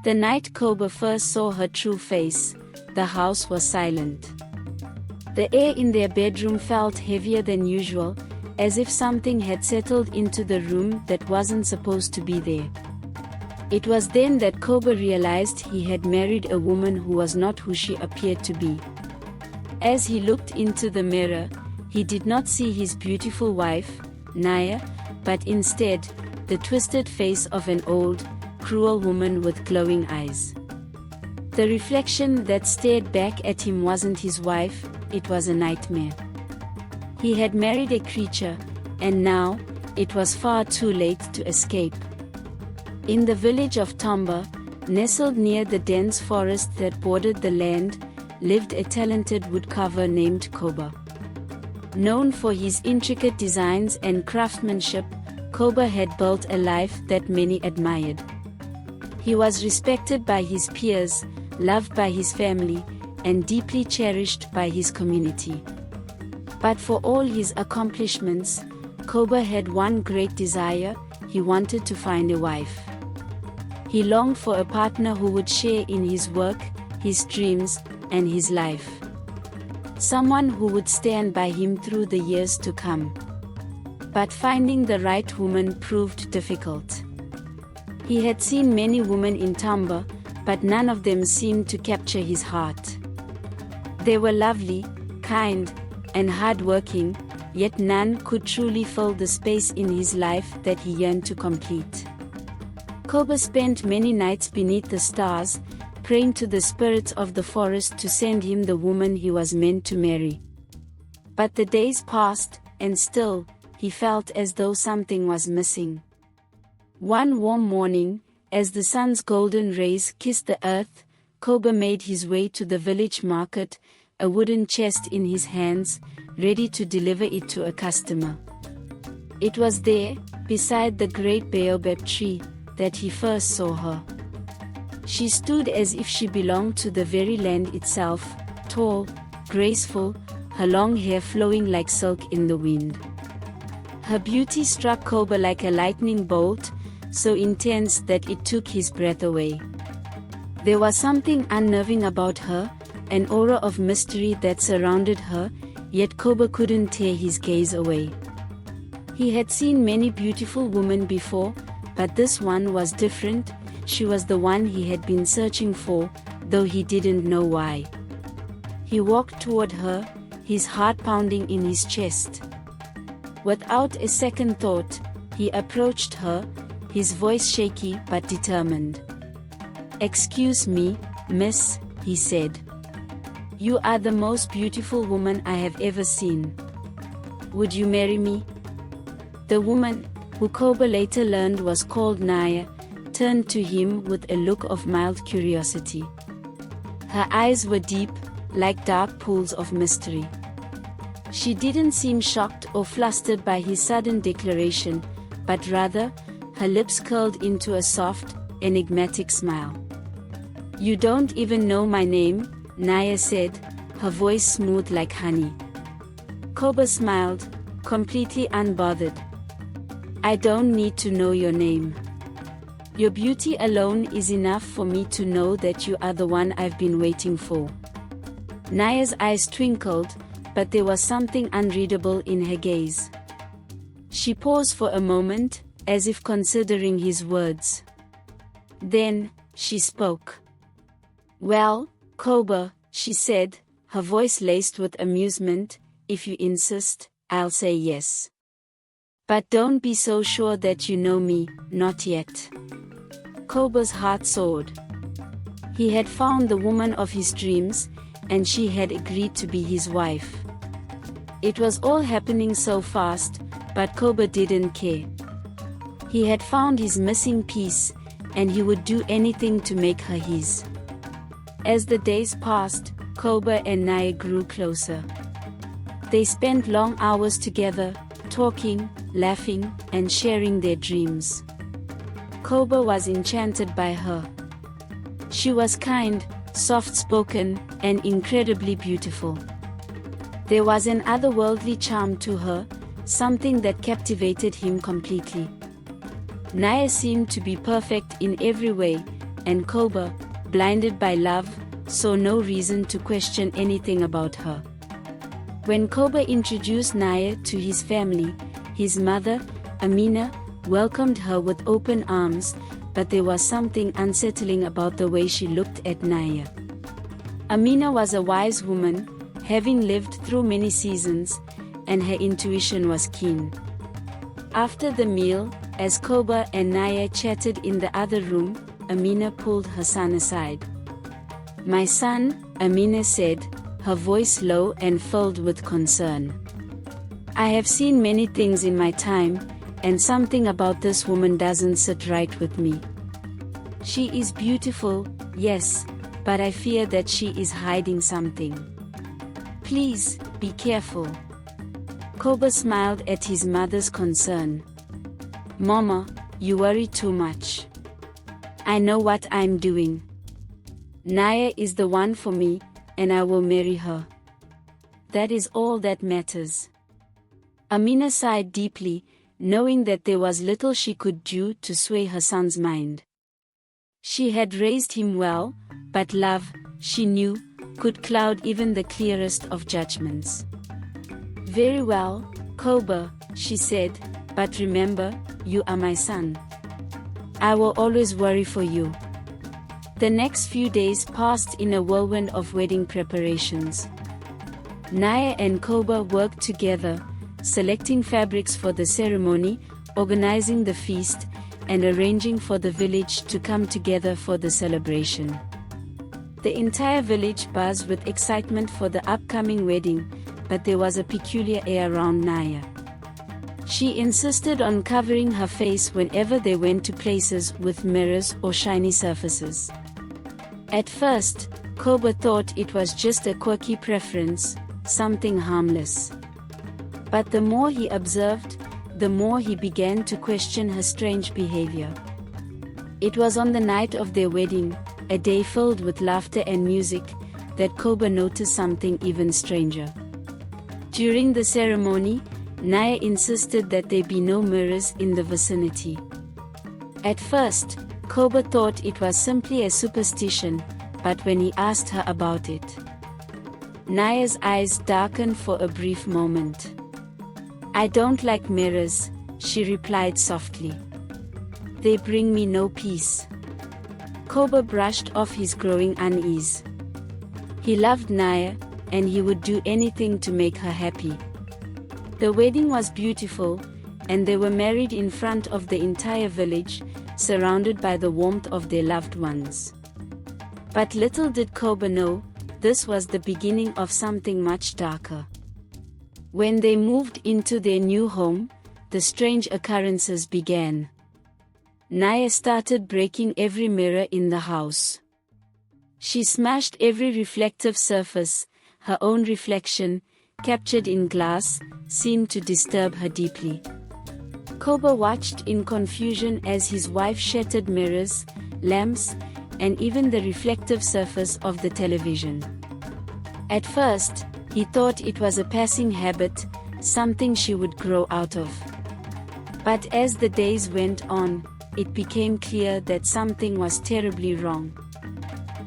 The night Koba first saw her true face, the house was silent. The air in their bedroom felt heavier than usual, as if something had settled into the room that wasn't supposed to be there. It was then that Koba realized he had married a woman who was not who she appeared to be. As he looked into the mirror, he did not see his beautiful wife, Naya, but instead, the twisted face of an old, cruel woman with glowing eyes. The reflection that stared back at him wasn't his wife, it was a nightmare. He had married a creature, and now, it was far too late to escape. In the village of Tamba, nestled near the dense forest that bordered the land, lived a talented woodcarver named Koba. Known for his intricate designs and craftsmanship, Koba had built a life that many admired. He was respected by his peers, loved by his family, and deeply cherished by his community. But for all his accomplishments, Koba had one great desire: he wanted to find a wife. He longed for a partner who would share in his work, his dreams, and his life. Someone who would stand by him through the years to come. But finding the right woman proved difficult. He had seen many women in Tamba, but none of them seemed to capture his heart. They were lovely, kind, and hard-working, yet none could truly fill the space in his life that he yearned to complete. Koba spent many nights beneath the stars, praying to the spirits of the forest to send him the woman he was meant to marry. But the days passed, and still, he felt as though something was missing. One warm morning, as the sun's golden rays kissed the earth, Koba made his way to the village market, a wooden chest in his hands, ready to deliver it to a customer. It was there, beside the great baobab tree, that he first saw her. She stood as if she belonged to the very land itself, tall, graceful, her long hair flowing like silk in the wind. Her beauty struck Koba like a lightning bolt, so intense that it took his breath away. There was something unnerving about her, an aura of mystery that surrounded her, yet Koba couldn't tear his gaze away. He had seen many beautiful women before, but this one was different. She was the one he had been searching for, though he didn't know why. He walked toward her, his heart pounding in his chest. Without a second thought, he approached her, his voice shaky but determined. "Excuse me, miss," he said. "You are the most beautiful woman I have ever seen. Would you marry me?" The woman, who Koba later learned was called Naya, turned to him with a look of mild curiosity. Her eyes were deep, like dark pools of mystery. She didn't seem shocked or flustered by his sudden declaration, but rather, her lips curled into a soft, enigmatic smile. "You don't even know my name," Naya said, her voice smooth like honey. Koba smiled, completely unbothered. "I don't need to know your name. Your beauty alone is enough for me to know that you are the one I've been waiting for." Naya's eyes twinkled, but there was something unreadable in her gaze. She paused for a moment, as if considering his words. Then, she spoke. "Well, Koba," she said, her voice laced with amusement, "if you insist, I'll say yes. But don't be so sure that you know me, not yet." Koba's heart soared. He had found the woman of his dreams, and she had agreed to be his wife. It was all happening so fast, but Koba didn't care. He had found his missing piece, and he would do anything to make her his. As the days passed, Koba and Naya grew closer. They spent long hours together, talking, laughing, and sharing their dreams. Koba was enchanted by her. She was kind, soft-spoken, and incredibly beautiful. There was an otherworldly charm to her, something that captivated him completely. Naya seemed to be perfect in every way, and Koba, blinded by love, saw no reason to question anything about her. When Koba introduced Naya to his family, his mother, Amina, welcomed her with open arms, but there was something unsettling about the way she looked at Naya. Amina was a wise woman, having lived through many seasons, and her intuition was keen. After the meal, as Koba and Naya chatted in the other room, Amina pulled her son aside. "My son," Amina said, her voice low and filled with concern. "I have seen many things in my time, and something about this woman doesn't sit right with me. She is beautiful, yes, but I fear that she is hiding something. Please, be careful." Koba smiled at his mother's concern. "Mama, you worry too much. I know what I'm doing. Naya is the one for me, and I will marry her. That is all that matters." Amina sighed deeply, knowing that there was little she could do to sway her son's mind. She had raised him well, but love, she knew, could cloud even the clearest of judgments. "Very well, Koba," she said, "but remember, you are my son. I will always worry for you." The next few days passed in a whirlwind of wedding preparations. Naya and Koba worked together, selecting fabrics for the ceremony, organizing the feast, and arranging for the village to come together for the celebration. The entire village buzzed with excitement for the upcoming wedding, but there was a peculiar air around Naya. She insisted on covering her face whenever they went to places with mirrors or shiny surfaces. At first, Koba thought it was just a quirky preference, something harmless. But the more he observed, the more he began to question her strange behavior. It was on the night of their wedding, a day filled with laughter and music, that Koba noticed something even stranger. During the ceremony, Naya insisted that there be no mirrors in the vicinity. At first, Koba thought it was simply a superstition, but when he asked her about it, Naya's eyes darkened for a brief moment. "I don't like mirrors," she replied softly. "They bring me no peace." Koba brushed off his growing unease. He loved Naya, and he would do anything to make her happy. The wedding was beautiful, and they were married in front of the entire village, surrounded by the warmth of their loved ones. But little did Koba know, this was the beginning of something much darker. When they moved into their new home, the strange occurrences began. Naya started breaking every mirror in the house. She smashed every reflective surface. Her own reflection, captured in glass, seemed to disturb her deeply. Koba watched in confusion as his wife shattered mirrors, lamps, and even the reflective surface of the television. At first, he thought it was a passing habit, something she would grow out of. But as the days went on, it became clear that something was terribly wrong.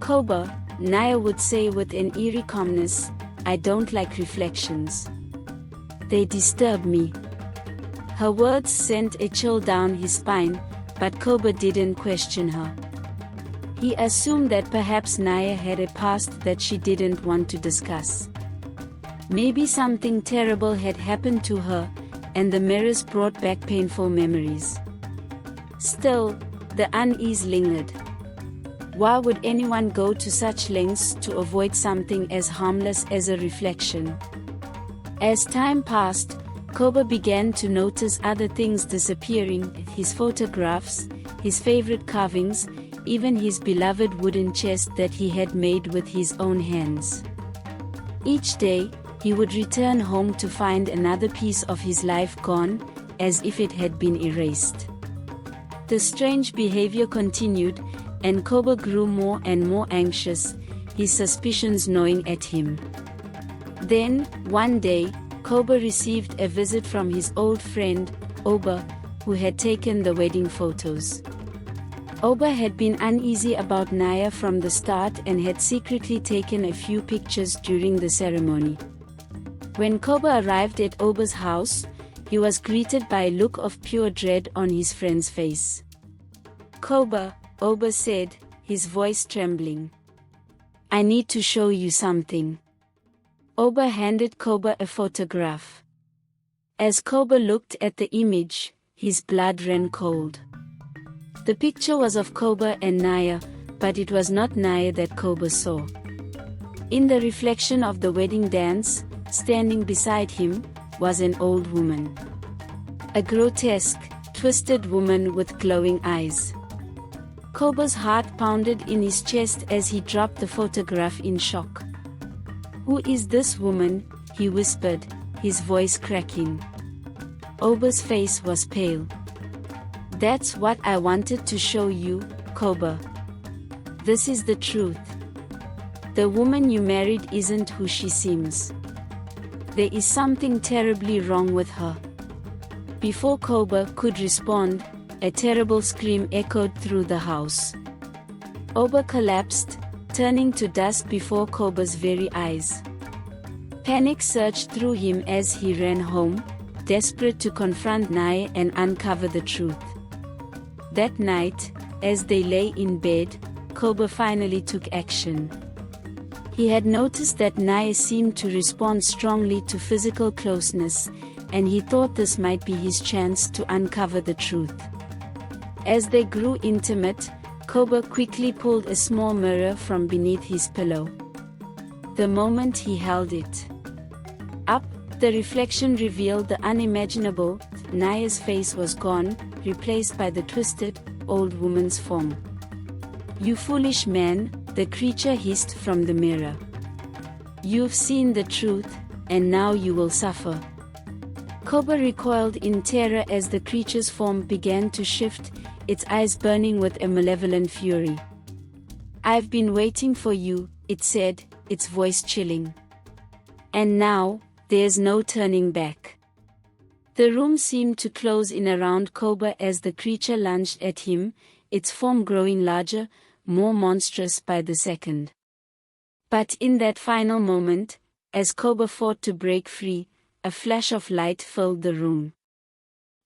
"Koba," Naya would say with an eerie calmness, "I don't like reflections. They disturb me." Her words sent a chill down his spine, but Koba didn't question her. He assumed that perhaps Naya had a past that she didn't want to discuss. Maybe something terrible had happened to her, and the mirrors brought back painful memories. Still, the unease lingered. Why would anyone go to such lengths to avoid something as harmless as a reflection? As time passed, Koba began to notice other things disappearing: his photographs, his favorite carvings, even his beloved wooden chest that he had made with his own hands. Each day, he would return home to find another piece of his life gone, as if it had been erased. The strange behavior continued, and Koba grew more and more anxious, his suspicions gnawing at him. Then, one day, Koba received a visit from his old friend, Oba, who had taken the wedding photos. Oba had been uneasy about Naya from the start and had secretly taken a few pictures during the ceremony. When Koba arrived at Oba's house, he was greeted by a look of pure dread on his friend's face. "Koba," Oba said, his voice trembling. "I need to show you something." Oba handed Koba a photograph. As Koba looked at the image, his blood ran cold. The picture was of Koba and Naya, but it was not Naya that Koba saw. In the reflection of the wedding dance, standing beside him, was an old woman. A grotesque, twisted woman with glowing eyes. Koba's heart pounded in his chest as he dropped the photograph in shock. "Who is this woman?" he whispered, his voice cracking. Oba's face was pale. "That's what I wanted to show you, Koba. This is the truth. The woman you married isn't who she seems. There is something terribly wrong with her." Before Koba could respond, a terrible scream echoed through the house. Oba collapsed, turning to dust before Koba's very eyes. Panic surged through him as he ran home, desperate to confront Naya and uncover the truth. That night, as they lay in bed, Koba finally took action. He had noticed that Naya seemed to respond strongly to physical closeness, and he thought this might be his chance to uncover the truth. As they grew intimate, Koba quickly pulled a small mirror from beneath his pillow. The moment he held it up, the reflection revealed the unimaginable. Naya's face was gone, replaced by the twisted, old woman's form. "You foolish man," the creature hissed from the mirror. "You've seen the truth, and now you will suffer." Koba recoiled in terror as the creature's form began to shift, its eyes burning with a malevolent fury. "I've been waiting for you," it said, its voice chilling. "And now, there's no turning back." The room seemed to close in around Koba as the creature lunged at him, its form growing larger, more monstrous by the second. But in that final moment, as Koba fought to break free, a flash of light filled the room.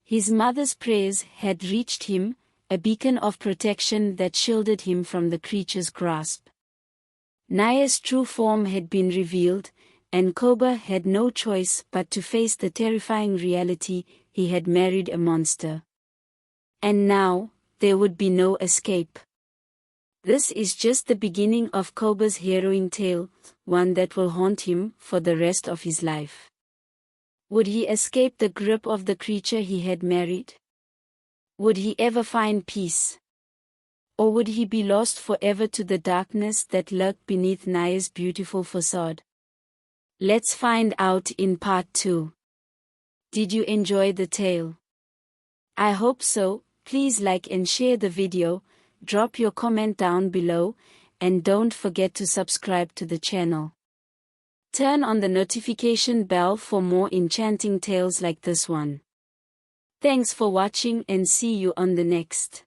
His mother's prayers had reached him, a beacon of protection that shielded him from the creature's grasp. Naya's true form had been revealed, and Koba had no choice but to face the terrifying reality: he had married a monster. And now, there would be no escape. This is just the beginning of Koba's harrowing tale, one that will haunt him for the rest of his life. Would he escape the grip of the creature he had married? Would he ever find peace? Or would he be lost forever to the darkness that lurked beneath Naya's beautiful facade? Let's find out in part 2. Did you enjoy the tale? I hope so. Please like and share the video, drop your comment down below, and don't forget to subscribe to the channel. Turn on the notification bell for more enchanting tales like this one. Thanks for watching and see you on the next.